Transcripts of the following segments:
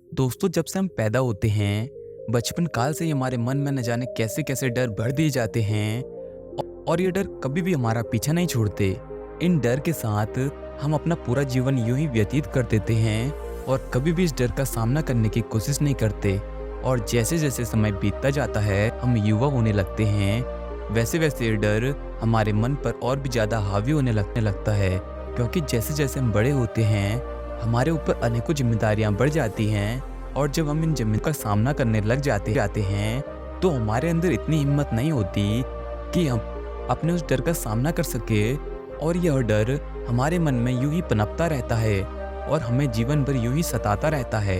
दोस्तों, जब से हम पैदा होते हैं, बचपन काल से ही हमारे मन में न जाने कैसे कैसे डर भर दिए जाते हैं और ये डर कभी भी हमारा पीछा नहीं छोड़ते। इन डर के साथ हम अपना पूरा जीवन यूं ही व्यतीत कर देते हैं और कभी भी इस डर का सामना करने की कोशिश नहीं करते। और जैसे जैसे समय बीतता जाता है, हम युवा होने लगते हैं, वैसे वैसे ये डर हमारे मन पर और भी ज़्यादा हावी होने लगने लगता है। क्योंकि जैसे जैसे हम बड़े होते हैं, हमारे ऊपर अनेकों जिम्मेदारियां बढ़ जाती हैं और जब हम इन जिम्मेदारियों का सामना करने लग जाते हैं तो हमारे अंदर इतनी हिम्मत नहीं होती कि हम अपने उस डर का सामना कर सके। और यह डर हमारे मन में यूं ही पनपता रहता है और हमें जीवन भर यूं ही सताता रहता है।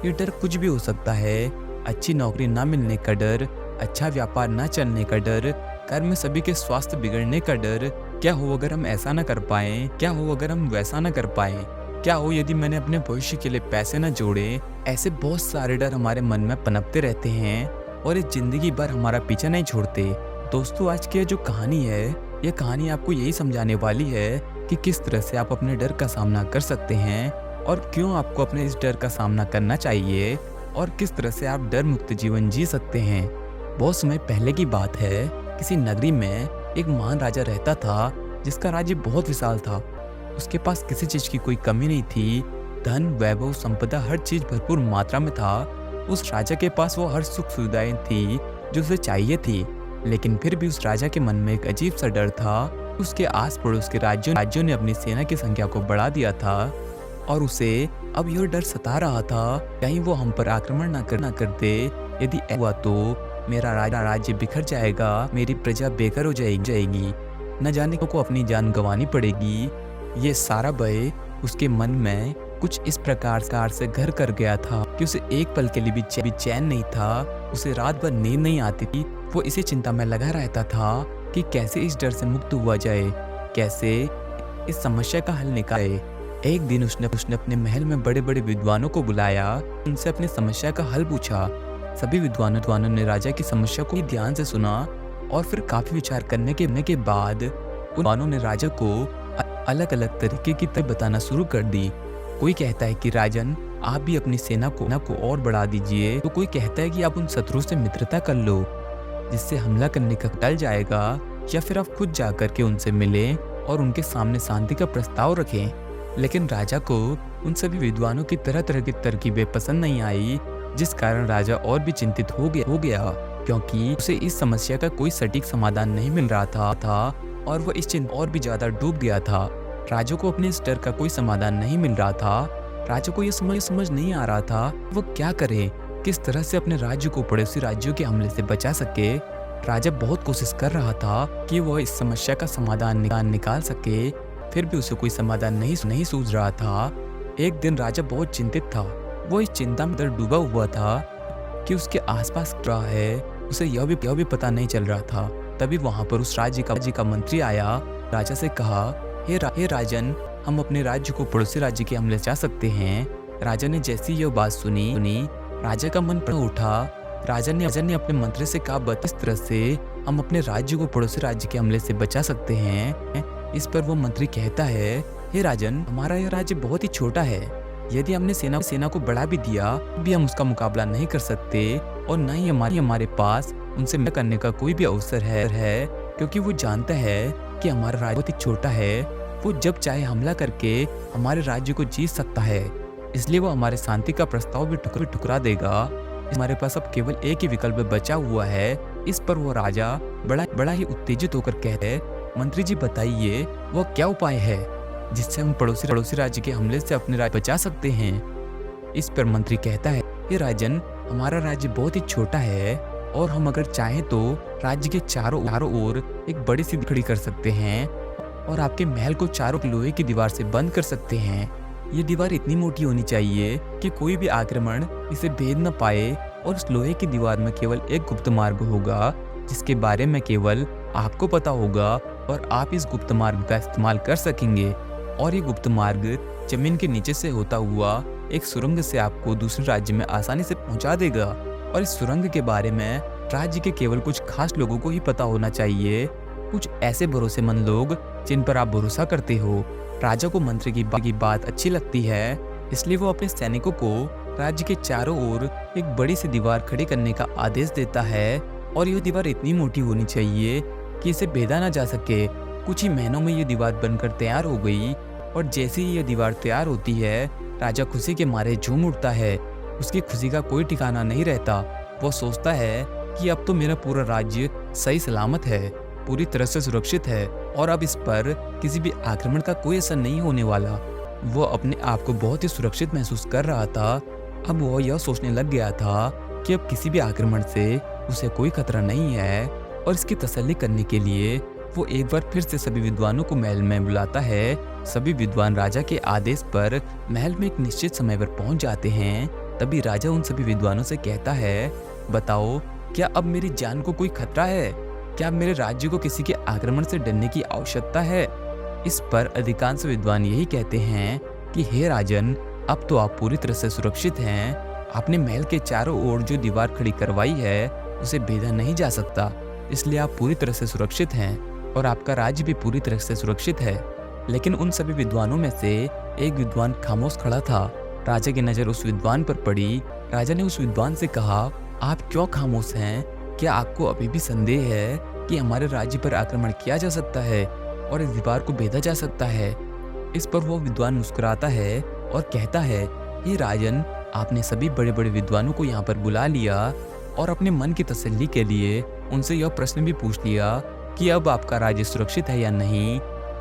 ये डर कुछ भी हो सकता है। अच्छी नौकरी ना मिलने का डर, अच्छा व्यापार ना चलने का डर, घर में सभी के स्वास्थ्य बिगड़ने का डर, क्या हो अगर हम ऐसा ना कर पाए, क्या हो अगर हम वैसा ना कर पाए, क्या हो यदि मैंने अपने भविष्य के लिए पैसे न जोड़े। ऐसे बहुत सारे डर हमारे मन में पनपते रहते हैं और ये जिंदगी भर हमारा पीछा नहीं छोड़ते। दोस्तों, आज की जो कहानी है, यह कहानी आपको यही समझाने वाली है कि किस तरह से आप अपने डर का सामना कर सकते हैं और क्यों आपको अपने इस डर का सामना करना चाहिए और किस तरह से आप डर मुक्त जीवन जी सकते हैं। बहुत समय पहले की बात है, किसी नगरी में एक महान राजा रहता था जिसका राज्य बहुत विशाल था। उसके पास किसी चीज की कोई कमी नहीं थी। धन, वैभव, संपदा, हर चीज भरपूर मात्रा में था। उस राजा के पास वो हर सुख सुविधाएं थी जो उसे चाहिए थी। लेकिन फिर भी उस राजा के मन में एक अजीब सा डर था। उसके आस पड़ोस के राज्यों ने अपनी सेना की संख्या को बढ़ा दिया था और उसे अब यह डर सता रहा था, कहीं वो हम पर आक्रमण ना कर दे। यदि ऐसा हुआ तो मेरा राज्य बिखर जाएगा, मेरी प्रजा बेघर हो जाएगी, न जाने को अपनी जान गंवानी पड़ेगी। ये सारा भय उसके मन में कुछ इस प्रकार से घर कर गया था कि उसे एक पल के लिए भी चैन नहीं था। उसे रात भर नींद नहीं आती थी। वो इसी चिंता में लगा रहता था कि कैसे इस डर से मुक्त हुआ जाए, कैसे इस समस्या का हल निकाले। एक दिन उसने अपने महल में बड़े बड़े विद्वानों को बुलाया, उनसे अपनी समस्या का हल पूछा। सभी विद्वानों ने राजा की समस्या को ध्यान से सुना और फिर काफी विचार करने के बाद उन विद्वानों ने राजा को अलग अलग तरीके की तरह बताना शुरू कर दी। कोई कहता है कि राजन, आप भी अपनी सेना को और बढ़ा दीजिए, तो कोई कहता है कि आप उन शत्रु से मित्रता कर लो जिससे हमला करने का टल जाएगा, या फिर आप खुद जाकर के उनसे मिलें और उनके सामने शांति का प्रस्ताव रखें। लेकिन राजा को उन सभी विद्वानों की तरह तरह की तरकीबें पसंद नहीं आई, जिस कारण राजा और भी चिंतित हो गया क्योंकि उसे इस समस्या का कोई सटीक समाधान नहीं मिल रहा था और वह इस चिंता और भी ज्यादा डूब गया था। राजा को अपने इस डर का कोई समाधान नहीं मिल रहा था। राजा को यह समझ नहीं आ रहा था वो क्या करे, किस तरह से अपने राज्य को पड़ोसी राज्यों के हमले से बचा सके। राजा बहुत कोशिश कर रहा था कि वह इस समस्या का समाधान निकाल सके, फिर भी उसे कोई समाधान नहीं सूझ रहा था। एक दिन राजा बहुत चिंतित था। वो इस चिंता में डूबा हुआ था कि उसके आसपास क्या है, उसे यह भी पता नहीं चल रहा था। तभी वहां पर उस राज्य का मंत्री आया। राजा से कहा, हे राजन, हम अपने राज्य को पड़ोसी राज्य के हमले से बचा सकते हैं। राजा ने जैसी यह बात सुनी, राजा का मन पर उठा। राजा ने अपने मंत्री से कहा, इस तरह से हम अपने राज्य को पड़ोसी राज्य के हमले से बचा सकते हैं। इस पर वो मंत्री कहता है, हे राजन, हमारा यह राज्य बहुत ही छोटा है। यदि हमने सेना को बढ़ा भी दिया भी हम उसका मुकाबला नहीं कर सकते और न ही हमारे पास उनसे मिलने करने का कोई भी अवसर है, क्योंकि वो जानता है कि हमारा राज्य बहुत ही छोटा है। वो जब चाहे हमला करके हमारे राज्य को जीत सकता है, इसलिए वो हमारे शांति का प्रस्ताव भी ठुकरा देगा। हमारे पास अब केवल एक ही विकल्प बचा हुआ है। इस पर वो राजा बड़ा ही उत्तेजित होकर कहते हैं, मंत्री जी बताइए, वो क्या उपाय है जिससे हम पड़ोसी राज्य के हमले से अपने राज्य बचा सकते हैं। इस पर मंत्री कहता है, हे राजन, हमारा राज्य बहुत ही छोटा है और हम अगर चाहें तो राज्य के चारों ओर एक बड़ी सी खड़ी कर सकते हैं और आपके महल को चारों लोहे की दीवार से बंद कर सकते हैं। ये दीवार इतनी मोटी होनी चाहिए कि कोई भी आक्रमण इसे भेद न पाए और उस लोहे की दीवार में केवल एक गुप्त मार्ग होगा जिसके बारे में केवल आपको पता होगा और आप इस गुप्त मार्ग का इस्तेमाल कर सकेंगे। और ये गुप्त मार्ग जमीन के नीचे से होता हुआ एक सुरंग से आपको दूसरे राज्य में आसानी से पहुंचा देगा। और इस सुरंग के बारे में राज्य के केवल कुछ खास लोगों को ही पता होना चाहिए, कुछ ऐसे भरोसेमंद लोग जिन पर आप भरोसा करते हो। राजा को मंत्री की बात अच्छी लगती है, इसलिए वो अपने सैनिकों को राज्य के चारों ओर एक बड़ी सी दीवार खड़ी करने का आदेश देता है और यह दीवार इतनी मोटी होनी चाहिए कि इसे भेदा ना जा सके। कुछ ही महीनों में यह दीवार बनकर तैयार हो गई और जैसे ही यह दीवार तैयार होती है, राजा खुशी के मारे झूम उठता है। उसकी खुशी का कोई ठिकाना नहीं रहता। वो सोचता है कि अब तो मेरा पूरा राज्य सही सलामत है, पूरी तरह से सुरक्षित है और अब इस पर किसी भी आक्रमण का कोई असर नहीं होने वाला। वो अपने आप को बहुत ही सुरक्षित महसूस कर रहा था। अब वो यह सोचने लग गया था कि अब किसी भी आक्रमण से उसे कोई खतरा नहीं है और इसकी तसल्ली करने के लिए वो एक बार फिर से सभी विद्वानों को महल में बुलाता है। सभी विद्वान राजा के आदेश पर महल में एक निश्चित समय पर पहुंच जाते हैं। तभी राजा उन सभी विद्वानों से कहता है, बताओ क्या अब मेरी जान को कोई खतरा है? क्या मेरे राज्य को किसी के आक्रमण से डरने की आवश्यकता है? इस पर अधिकांश विद्वान यही कहते हैं कि हे राजन, अब तो आप पूरी तरह से सुरक्षित हैं। आपने महल के चारों ओर जो दीवार खड़ी करवाई है उसे भेदा नहीं जा सकता, इसलिए आप पूरी तरह से सुरक्षित हैं और आपका राज्य भी पूरी तरह से सुरक्षित है। लेकिन उन सभी विद्वानों में से एक विद्वान खामोश खड़ा था। राजा की नजर उस विद्वान पर पड़ी। राजा ने उस विद्वान से कहा, आप क्यों खामोश हैं? क्या आपको अभी भी संदेह है कि हमारे राज्य पर आक्रमण किया जा सकता है और इस दीवार को भेदा जा सकता है? इस पर वो विद्वान मुस्कुराता है और कहता है, हे राजन, आपने सभी बड़े बड़े विद्वानों को यहाँ पर बुला लिया और अपने मन की तसल्ली के लिए उनसे यह प्रश्न भी पूछ लिया कि अब आपका राज्य सुरक्षित है या नहीं।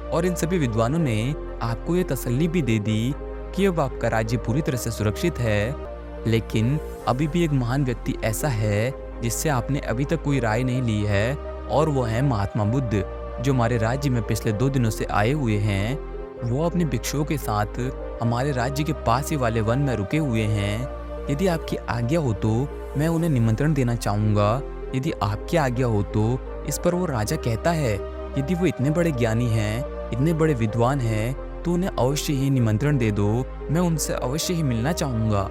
और इन सभी विद्वानों ने आपको यह तसल्ली भी दे दी कि अब आपका राज्य पूरी तरह से सुरक्षित है। लेकिन अभी भी एक महान व्यक्ति ऐसा है जिससे आपने अभी तक कोई राय नहीं ली है और वो है महात्मा बुद्ध, जो हमारे राज्य में पिछले 2 दिनों से आए हुए हैं। वो अपने भिक्षुओं के साथ हमारे राज्य के पास ही वाले वन में रुके हुए हैं। यदि आपकी आज्ञा हो तो मैं उन्हें निमंत्रण देना चाहूँगा। यदि आपकी आज्ञा हो तो। इस पर वो राजा कहता है, यदि वो इतने बड़े ज्ञानी हैं, इतने बड़े विद्वान हैं, तो उन्हें अवश्य ही निमंत्रण दे दो। मैं उनसे अवश्य ही मिलना चाहूँगा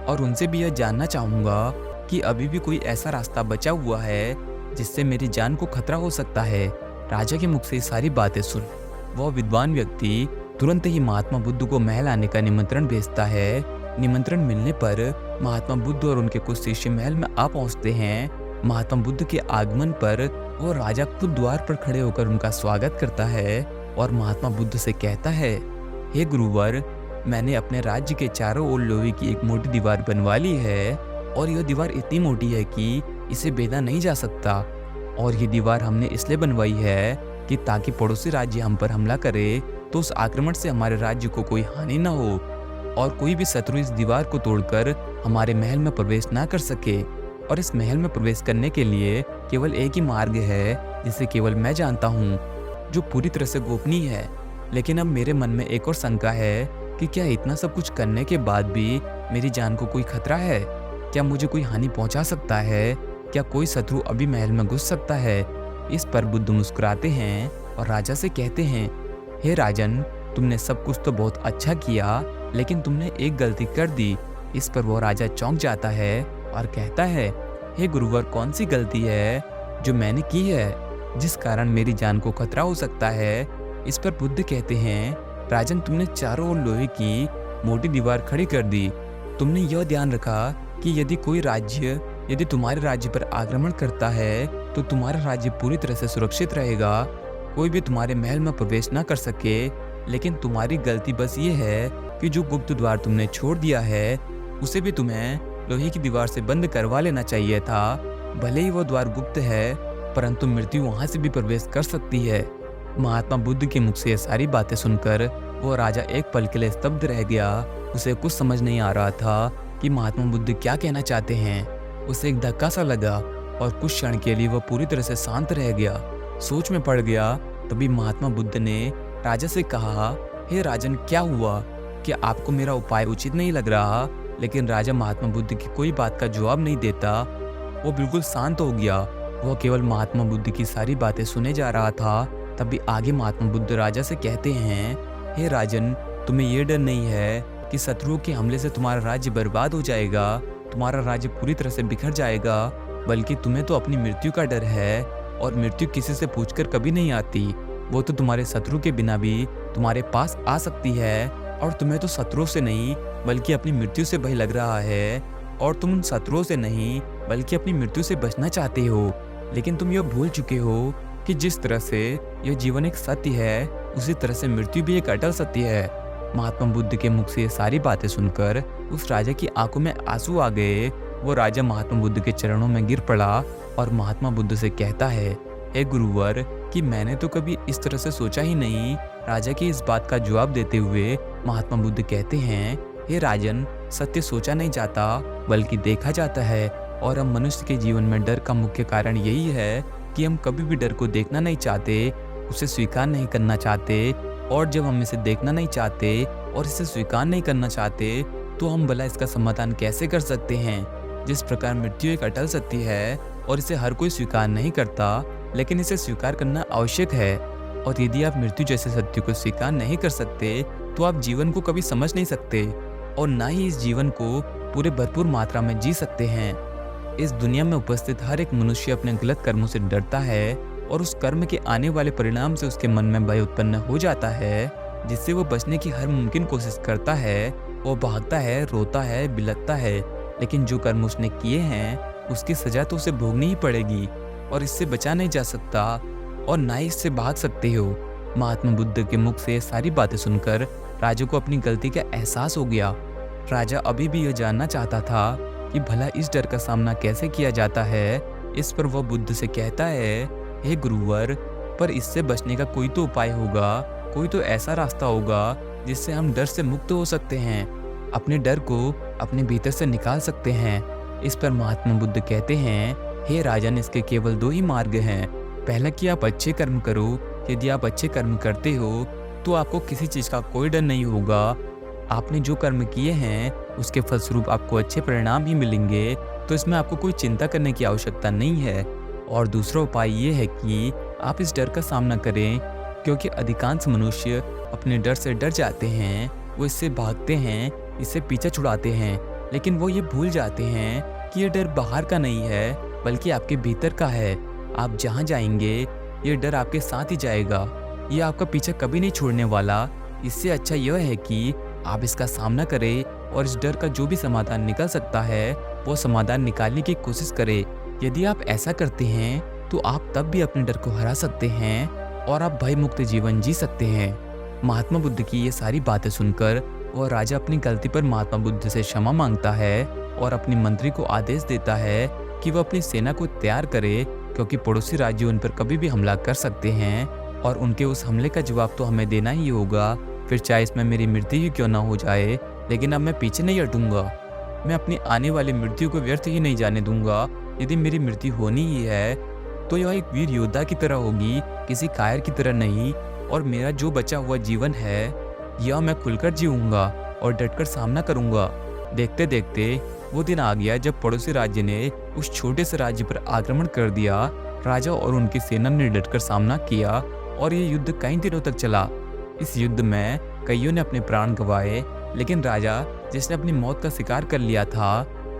और उनसे भी यह जानना चाहूँगा कि अभी भी कोई ऐसा रास्ता बचा हुआ है जिससे मेरी जान को खतरा हो सकता है। राजा के मुख से सारी बातें सुन वह विद्वान व्यक्ति तुरंत ही महात्मा बुद्ध को महल आने का निमंत्रण भेजता है। निमंत्रण मिलने पर महात्मा बुद्ध और उनके कुछ शिष्य महल में आ पहुंचते हैं। महात्मा बुद्ध के आगमन पर वो राजा खुद द्वार पर खड़े होकर उनका स्वागत करता है और महात्मा बुद्ध से कहता है, हे गुरुवर, मैंने अपने राज्य के चारों ओर लोहे की एक मोटी दीवार बनवा ली है और यह दीवार इतनी मोटी है कि इसे भेदा नहीं जा सकता। और ये दीवार हमने इसलिए बनवाई है कि ताकि पड़ोसी राज्य हम पर हमला करे तो उस आक्रमण से हमारे राज्य को कोई हानि न हो और कोई भी शत्रु इस दीवार को तोड़कर हमारे महल में प्रवेश ना कर सके। और इस महल में प्रवेश करने के लिए केवल एक ही मार्ग है जिसे केवल मैं जानता हूँ, जो पूरी तरह से गोपनीय है। लेकिन अब मेरे मन में एक और शंका है कि क्या इतना सब कुछ करने के बाद भी मेरी जान को कोई खतरा है? क्या मुझे कोई हानि पहुंचा सकता है? क्या कोई शत्रु अभी महल में घुस सकता है? इस पर बुद्ध मुस्कुराते हैं और राजा से कहते हैं, हे राजन, तुमने सब कुछ तो बहुत अच्छा किया, लेकिन तुमने एक गलती कर दी। इस पर वो राजा चौंक जाता है और कहता है, हे गुरुवर, कौन सी गलती है जो मैंने की है जिस कारण मेरी जान को खतरा हो सकता है? इस पर बुद्ध कहते हैं, राजन, तुमने चारों ओर लोहे की मोटी दीवार खड़ी कर दी। तुमने यह ध्यान रखा कि यदि कोई राज्य यदि तुम्हारे राज्य पर आक्रमण करता है तो तुम्हारा राज्य पूरी तरह से सुरक्षित रहेगा, कोई भी तुम्हारे महल में प्रवेश न कर सके। लेकिन तुम्हारी गलती बस ये है कि जो गुप्त द्वार तुमने छोड़ दिया है उसे भी तुम्हें लोहे की दीवार से बंद करवा लेना चाहिए था। भले ही वो द्वार गुप्त है, परंतु मृत्यु वहां से भी प्रवेश कर सकती है। महात्मा बुद्ध के मुख से ये सारी बातें सुनकर वो राजा एक पल के लिए स्तब्ध रह गया। उसे कुछ समझ नहीं आ रहा था कि महात्मा बुद्ध क्या कहना चाहते हैं। उसे एक धक्का सा लगा और कुछ क्षण के लिए वह पूरी तरह से शांत रह गया, सोच में पड़ गया। तभी महात्मा बुद्ध ने राजा से कहा, हे राजन, क्या हुआ? क्या आपको मेरा उपाय उचित नहीं लग रहा? लेकिन राजा महात्मा बुद्ध की कोई बात का जवाब नहीं देता। वो बिल्कुल शांत हो गया। वो केवल महात्मा बुद्ध की सारी बातें सुने जा रहा था। तभी आगे महात्मा बुद्ध राजा से कहते हैं, हे राजन, तुम्हें ये डर नहीं है कि शत्रुओं के हमले से तुम्हारा राज्य बर्बाद हो जाएगा, तुम्हारा राज्य पूरी तरह से बिखर जाएगा, बल्कि तुम्हें तो अपनी मृत्यु का डर है। और मृत्यु किसी से पूछकर कभी नहीं आती। वो तो तुम्हारे शत्रु के बिना भी तुम्हारे पास आ सकती है और तुम्हें तो शत्रुओं से नहीं बल्कि अपनी मृत्यु से भय लग रहा है, और तुम उन शत्रुओं से नहीं बल्कि अपनी मृत्यु से बचना चाहते हो। लेकिन तुम यह भूल चुके हो कि जिस तरह से यह जीवन एक सत्य है, उसी तरह से मृत्यु भी एक अटल सत्य है। महात्मा बुद्ध के मुख से ये सारी बातें सुनकर उस राजा की आंखों में आंसू आ गए। वो राजा महात्मा बुद्ध के चरणों में गिर पड़ा और महात्मा बुद्ध से कहता है, हे गुरुवर, कि मैंने तो कभी इस तरह से सोचा ही नहीं। राजा की इस बात का जवाब देते हुए महात्मा बुद्ध कहते हैं, हे राजन, सत्य सोचा नहीं जाता बल्कि देखा जाता है। और हम मनुष्य के जीवन में डर का मुख्य कारण यही है कि हम कभी भी डर को देखना नहीं चाहते, उसे स्वीकार नहीं करना चाहते। और जब हम इसे देखना नहीं चाहते और इसे स्वीकार नहीं करना चाहते, तो हम भला इसका समाधान कैसे कर सकते हैं। जिस प्रकार मृत्यु एक अटल सत्य है और इसे हर कोई स्वीकार नहीं करता, लेकिन इसे स्वीकार करना आवश्यक है। और यदि आप मृत्यु जैसे सत्य को स्वीकार नहीं कर सकते, तो आप जीवन को कभी समझ नहीं सकते और ना ही इस जीवन को पूरे भरपूर मात्रा में जी सकते हैं। इस दुनिया में उपस्थित हर एक मनुष्य अपने गलत कर्मों से डरता है और उस कर्म के आने वाले परिणाम से उसके मन में भय उत्पन्न हो जाता है, जिससे वो बचने की हर मुमकिन कोशिश करता है। वो भागता है, रोता है, बिलखता है, लेकिन जो कर्म उसने किए हैं उसकी सजा तो उसे भोगनी ही पड़ेगी और इससे बचा नहीं जा सकता और ना ही इससे भाग सकते हो। महात्मा बुद्ध के मुख से सारी बातें सुनकर राजा को अपनी गलती का एहसास हो गया। राजा अभी भी यह जानना चाहता था कि भला इस डर का सामना कैसे किया जाता है। इस पर वह बुद्ध से कहता है, हे गुरुवर, पर इससे बचने का कोई तो उपाय होगा, कोई तो ऐसा रास्ता होगा जिससे हम डर से मुक्त हो सकते हैं, अपने डर को अपने भीतर से निकाल सकते हैं। इस पर महात्मा बुद्ध कहते हैं, हे राजन, इसके केवल 2 ही मार्ग हैं। पहला कि आप अच्छे कर्म करो। यदि आप अच्छे कर्म करते हो तो आपको किसी चीज़ का कोई डर नहीं होगा। आपने जो कर्म किए हैं उसके फलस्वरूप आपको अच्छे परिणाम ही मिलेंगे, तो इसमें आपको कोई चिंता करने की आवश्यकता नहीं है। और दूसरा उपाय ये है कि आप इस डर का सामना करें, क्योंकि अधिकांश मनुष्य अपने डर से डर जाते हैं। वो इससे भागते हैं, इससे पीछा छुड़ाते हैं, लेकिन वो ये भूल जाते हैं कि ये डर बाहर का नहीं है बल्कि आपके भीतर का है। आप जहाँ जाएंगे ये डर आपके साथ ही जाएगा, ये आपका पीछा कभी नहीं छोड़ने वाला। इससे अच्छा यह है कि आप इसका सामना करें और इस डर का जो भी समाधान निकल सकता है वो समाधान निकालने की कोशिश करें। यदि आप ऐसा करते हैं तो आप तब भी अपने डर को हरा सकते हैं और आप भय मुक्त जीवन जी सकते हैं। महात्मा बुद्ध की ये सारी बातें सुनकर वह राजा अपनी गलती पर महात्मा बुद्ध से क्षमा मांगता है और अपने मंत्री को आदेश देता है कि वह अपनी सेना को तैयार करे, क्योंकि पड़ोसी राज्य उन पर कभी भी हमला कर सकते हैं और उनके उस हमले का जवाब तो हमें देना ही होगा, फिर चाहे इसमें मेरी मृत्यु ही क्यों ना हो जाए। लेकिन अब मैं पीछे नहीं हटूंगा, मैं अपनी आने वाली मृत्यु को व्यर्थ ही नहीं जाने दूंगा। यदि मेरी मृत्यु होनी ही है तो यह एक वीर योद्धा की तरह होगी, किसी कायर की तरह नहीं। और मेरा जो बचा हुआ जीवन है यह मैं खुलकर जीऊंगा और डटकर सामना करूंगा। देखते देखते वो दिन आ गया जब पड़ोसी राज्य ने उस छोटे से राज्य पर आक्रमण कर दिया। राजा और उनकी सेना ने डटकर सामना किया और ये युद्ध कई दिनों तक चला। इस युद्ध में कईयों ने अपने प्राण गंवाए, लेकिन राजा, जिसने अपनी मौत का शिकार कर लिया था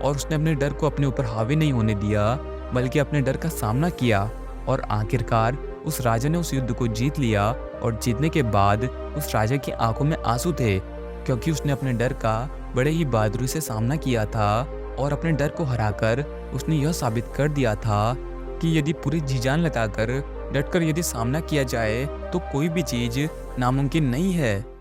और उसने अपने डर को अपने ऊपर हावी नहीं होने दिया बल्कि अपने डर का सामना किया, और आखिरकार उस राजा ने उस युद्ध को जीत लिया। और जीतने के बाद उस राजा की आंखों में आंसू थे, क्योंकि उसने अपने डर का बड़े ही बहादुरी से सामना किया था और अपने डर को हराकर उसने यह साबित कर दिया था कि यदि पूरी जी जान लगाकर डटकर यदि सामना किया जाए तो कोई भी चीज नामुमकिन नहीं है।